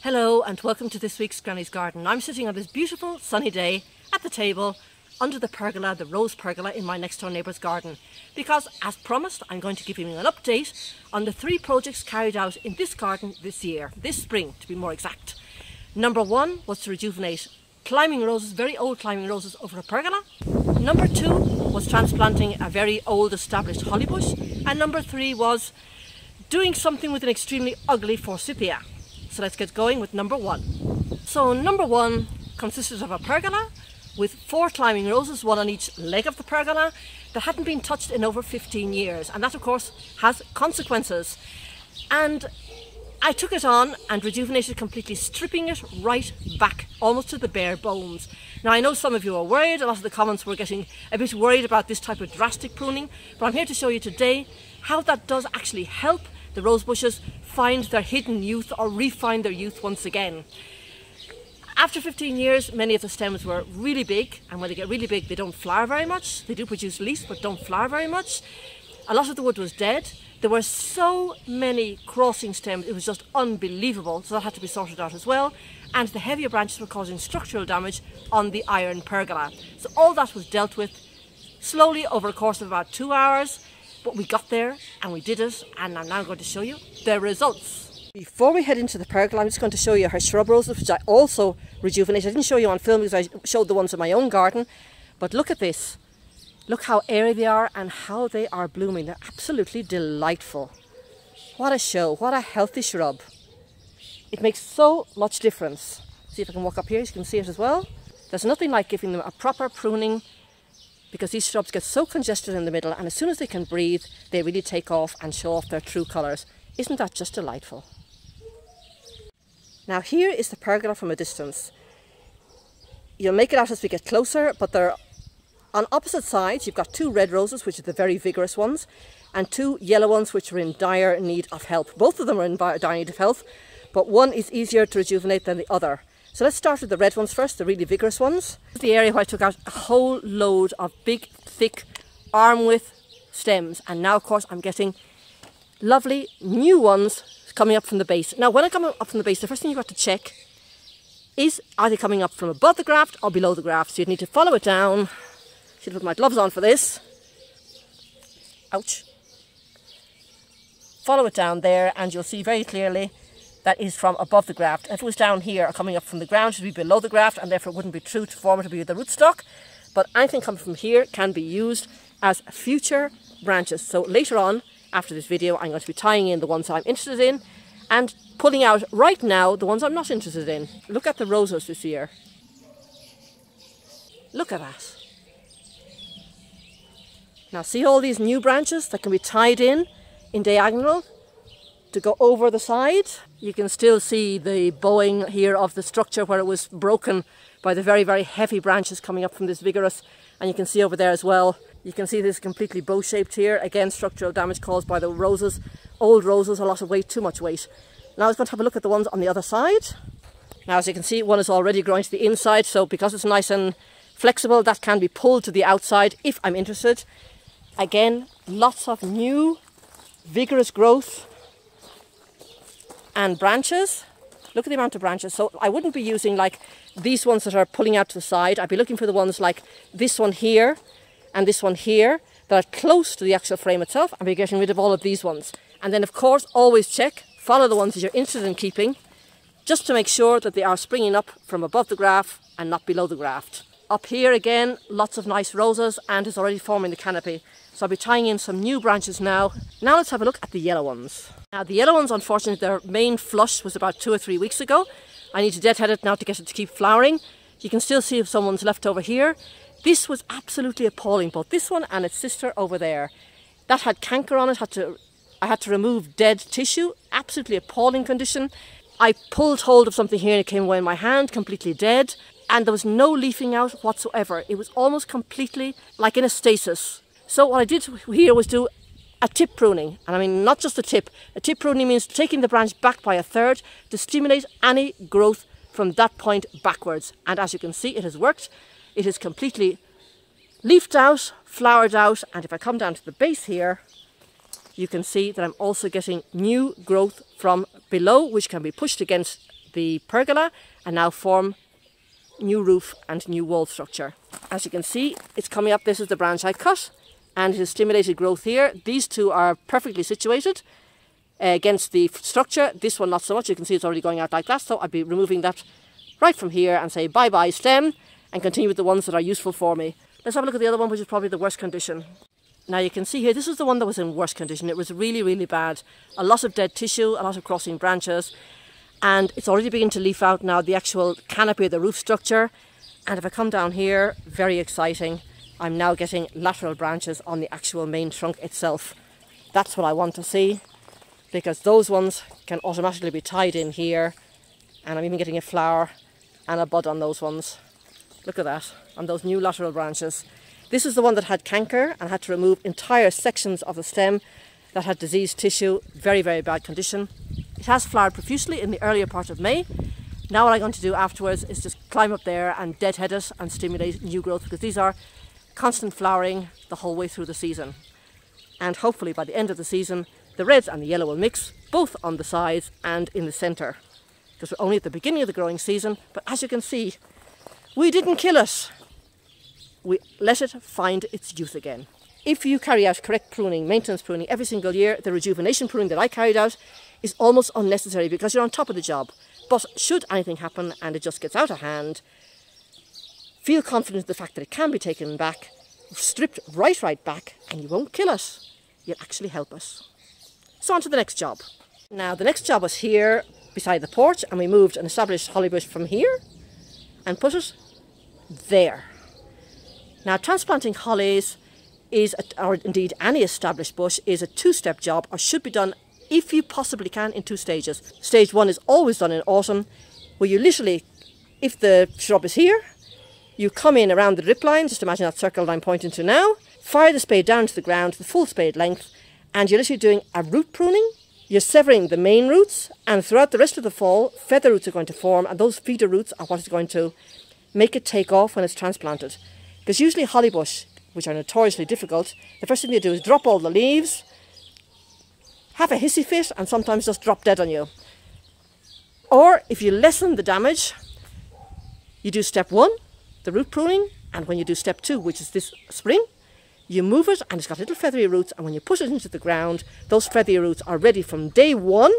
Hello and welcome to this week's Granny's Garden. I'm sitting on this beautiful sunny day at the table under the pergola, the rose pergola in my next door neighbour's garden, because as promised I'm going to give you an update on the 3 projects carried out in this garden this year, this spring to be more exact. Number 1 was to rejuvenate climbing roses, very old climbing roses over a pergola. Number 2 was transplanting a very old established holly bush, and number 3 was doing something with an extremely ugly Forsythia. So let's get going with number 1. So number 1 consisted of a pergola with 4 climbing roses, 1 on each leg of the pergola, that hadn't been touched in over 15 years. And that of course has consequences. And I took it on and rejuvenated completely, stripping it right back, almost to the bare bones. Now I know some of you are worried, a lot of the comments were getting a bit worried about this type of drastic pruning, but I'm here to show you today how that does actually help the rose bushes find their hidden youth or refine their youth once again. After 15 years, many of the stems were really big, and when they get really big, they don't flower very much. They do produce leaves, but don't flower very much. A lot of the wood was dead. There were so many crossing stems, it was just unbelievable, so that had to be sorted out as well. And the heavier branches were causing structural damage on the iron pergola. So all that was dealt with slowly over a course of about 2 hours. But we got there and we did it, and I'm now going to show you the results. Before we head into the pergola, I'm just going to show you her shrub roses, which I also rejuvenated. I didn't show you on film because I showed the ones in my own garden, but look at this. Look how airy they are and how they are blooming. They're absolutely delightful. What a show, what a healthy shrub. It makes so much difference. See if I can walk up here, you can see it as well. There's nothing like giving them a proper pruning, because these shrubs get so congested in the middle, and as soon as they can breathe, they really take off and show off their true colours. Isn't that just delightful? Now here is the pergola from a distance. You'll make it out as we get closer, but they're on opposite sides. You've got 2 red roses, which are the very vigorous ones, and 2 yellow ones, which are in dire need of help. Both of them are in dire need of help, but one is easier to rejuvenate than the other. So let's start with the red ones first, the really vigorous ones. This is the area where I took out a whole load of big, thick, arm-width stems. And now, of course, I'm getting lovely new ones coming up from the base. Now, when I come up from the base, the first thing you've got to check is, are they coming up from above the graft or below the graft? So you need to follow it down. Should put my gloves on for this. Ouch. Follow it down there and you'll see very clearly that is from above the graft. If it was down here or coming up from the ground, it should be below the graft, and therefore it wouldn't be true to form it to be the rootstock. But anything coming from here can be used as future branches. So later on, after this video, I'm going to be tying in the ones I'm interested in and pulling out right now the ones I'm not interested in. Look at the roses this year. Look at that. Now see all these new branches that can be tied in diagonal to go over the side. You can still see the bowing here of the structure where it was broken by the very, very heavy branches coming up from this vigorous. And you can see over there as well, you can see this completely bow-shaped here. Again, structural damage caused by the roses. Old roses, a lot of weight, too much weight. Now I was going to have a look at the ones on the other side. Now as you can see, one is already growing to the inside, so because it's nice and flexible, that can be pulled to the outside if I'm interested. Again, lots of new, vigorous growth and branches. Look at the amount of branches. So I wouldn't be using like these ones that are pulling out to the side. I'd be looking for the ones like this one here and this one here that are close to the actual frame itself. I'll be getting rid of all of these ones. And then of course, always check, follow the ones that you're interested in keeping, just to make sure that they are springing up from above the graft and not below the graft. Up here again, lots of nice roses, and it's already forming the canopy. So I'll be tying in some new branches now. Now let's have a look at the yellow ones. Now the yellow ones, unfortunately, their main flush was about 2 or 3 weeks ago. I need to deadhead it now to get it to keep flowering. You can still see if someone's left over here. This was absolutely appalling, both this one and its sister over there. That had canker on it, I had to remove dead tissue, absolutely appalling condition. I pulled hold of something here and it came away in my hand, completely dead. And there was no leafing out whatsoever. It was almost completely like in a stasis. So what I did here was do a tip pruning, and I mean not just a tip. A tip pruning means taking the branch back by 1/3 to stimulate any growth from that point backwards. And as you can see, it has worked. It is completely leafed out, flowered out, and if I come down to the base here, you can see that I'm also getting new growth from below, which can be pushed against the pergola and now form new roof and new wall structure. As you can see, it's coming up. This is the branch I cut, and it has stimulated growth here. These two are perfectly situated against the structure. This one not so much. You can see it's already going out like that, so I'd be removing that right from here and say bye bye stem and continue with the ones that are useful for me. Let's have a look at the other one, which is probably the worst condition. Now you can see here, this is the one that was in worst condition. It was really, really bad. A lot of dead tissue, a lot of crossing branches, and it's already beginning to leaf out now, the actual canopy of the roof structure. And if I come down here, very exciting, I'm now getting lateral branches on the actual main trunk itself. That's what I want to see, because those ones can automatically be tied in here, and I'm even getting a flower and a bud on those ones. Look at that, on those new lateral branches. This is the one that had canker and had to remove entire sections of the stem that had diseased tissue. Very, very bad condition. It has flowered profusely in the earlier part of May. Now what I'm going to do afterwards is just climb up there and deadhead it and stimulate new growth, because these are constant flowering the whole way through the season. And hopefully by the end of the season, the reds and the yellow will mix, both on the sides and in the centre. Because we're only at the beginning of the growing season, but as you can see, we didn't kill it. We let it find its youth again. If you carry out correct pruning, maintenance pruning every single year, the rejuvenation pruning that I carried out is almost unnecessary because you're on top of the job. But should anything happen and it just gets out of hand, feel confident in the fact that it can be taken back, stripped right back, and you won't kill it. You'll actually help us. So on to the next job. Now the next job was here beside the porch, and we moved an established holly bush from here and put it there. Now transplanting hollies is, or indeed any established bush, is a two-step job, or should be done, if you possibly can, in two stages. Stage one is always done in autumn, where you literally, if the shrub is here, you come in around the drip line, just imagine that circle that I'm pointing to now, fire the spade down to the ground, the full spade length, and you're literally doing a root pruning. You're severing the main roots, and throughout the rest of the fall, feather roots are going to form, and those feeder roots are what is going to make it take off when it's transplanted. Because usually holly bush, which are notoriously difficult, the first thing you do is drop all the leaves, have a hissy fit, and sometimes just drop dead on you. Or if you lessen the damage, you do step one, the root pruning, and when you do step two, which is this spring, you move it and it's got little feathery roots, and when you put it into the ground, those feathery roots are ready from day one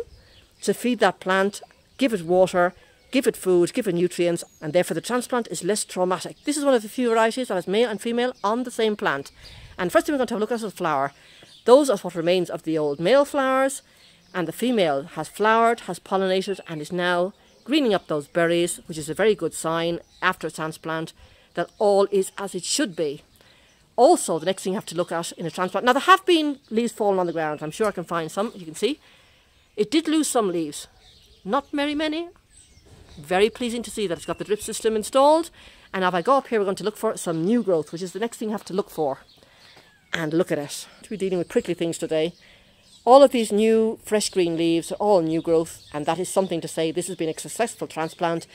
to feed that plant, give it water, give it food, give it nutrients, and therefore the transplant is less traumatic. This is one of the few varieties that has male and female on the same plant. And first thing we're going to have a look at is the flower. Those are what remains of the old male flowers, and the female has flowered, has pollinated, and is now greening up those berries, which is a very good sign after a transplant that all is as it should be. Also, the next thing you have to look at in a transplant, now there have been leaves falling on the ground. I'm sure I can find some, you can see. It did lose some leaves, not very many. Very pleasing to see that it's got the drip system installed. And now if I go up here, we're going to look for some new growth, which is the next thing you have to look for. And look at it. We're dealing with prickly things today. All of these new fresh green leaves are all new growth, and that is something to say this has been a successful transplant.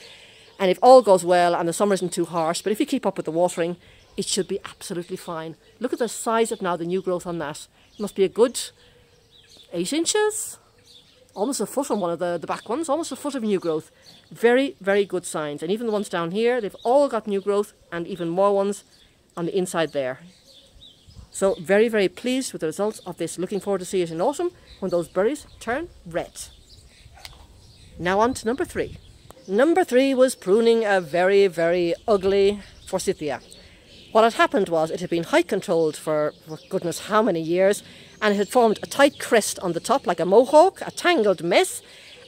And if all goes well and the summer isn't too harsh, but if you keep up with the watering, it should be absolutely fine. Look at the size of now the new growth on that. It must be a good 8 inches. Almost a foot on one of the back ones, almost a foot of new growth. Very, very good signs. And even the ones down here, they've all got new growth, and even more ones on the inside there. So very, very pleased with the results of this. Looking forward to see it in autumn when those berries turn red. Now on to number 3. Number 3 was pruning a very, very ugly Forsythia. What had happened was it had been height controlled for goodness how many years, and it had formed a tight crest on the top like a mohawk, a tangled mess,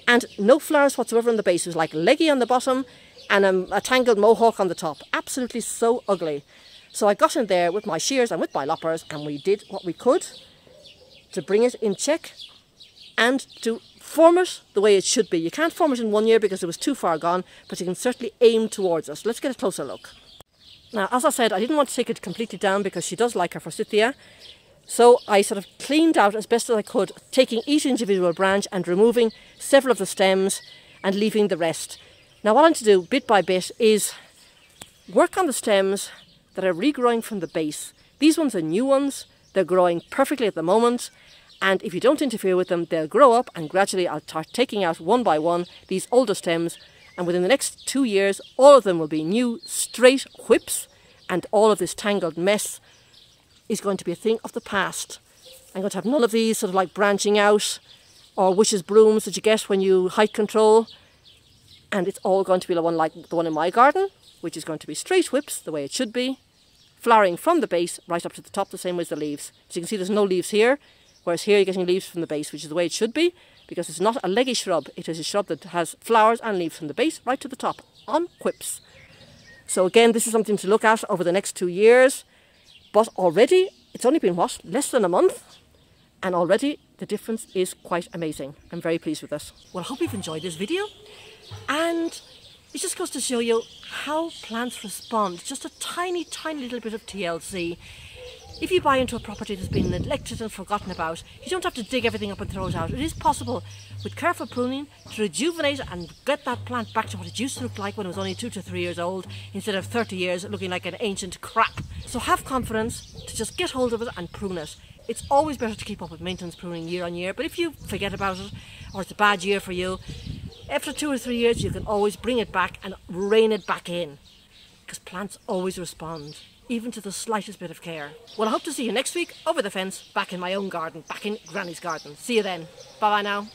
and no flowers whatsoever on the base. It was like leggy on the bottom and a tangled mohawk on the top. Absolutely so ugly. So I got in there with my shears and with my loppers, and we did what we could to bring it in check and to form it the way it should be. You can't form it in 1 year because it was too far gone, but you can certainly aim towards it. Let's get a closer look. Now, as I said, I didn't want to take it completely down because she does like her Forsythia. So I sort of cleaned out as best as I could, taking each individual branch and removing several of the stems and leaving the rest. Now what I'm to do bit by bit is work on the stems that are regrowing from the base. These ones are new ones. They're growing perfectly at the moment. And if you don't interfere with them, they'll grow up, and gradually I'll start taking out one by one these older stems, And within the next 2 years, all of them will be new straight whips, and all of this tangled mess is going to be a thing of the past. I'm going to have none of these sort of like branching out or witch's brooms that you get when you height control. And it's all going to be the one like the one in my garden, which is going to be straight whips the way it should be, flowering from the base right up to the top the same way as the leaves. As you can see, there's no leaves here, whereas here you're getting leaves from the base, which is the way it should be, because it's not a leggy shrub. It is a shrub that has flowers and leaves from the base right to the top on whips. So again, this is something to look at over the next 2 years. But already, it's only been, what, less than a month? And already the difference is quite amazing. I'm very pleased with this. Well, I hope you've enjoyed this video. And it just goes to show you how plants respond. Just a tiny, tiny little bit of TLC. If you buy into a property that's been neglected and forgotten about, you don't have to dig everything up and throw it out. It is possible, with careful pruning, to rejuvenate and get that plant back to what it used to look like when it was only 2 to 3 years old, instead of 30 years looking like an ancient crap. So have confidence to just get hold of it and prune it. It's always better to keep up with maintenance pruning year on year, but if you forget about it, or it's a bad year for you, after 2 or 3 years you can always bring it back and rein it back in, because plants always respond, even to the slightest bit of care. Well, I hope to see you next week over the fence, back in my own garden, back in Granny's garden. See you then. Bye bye now.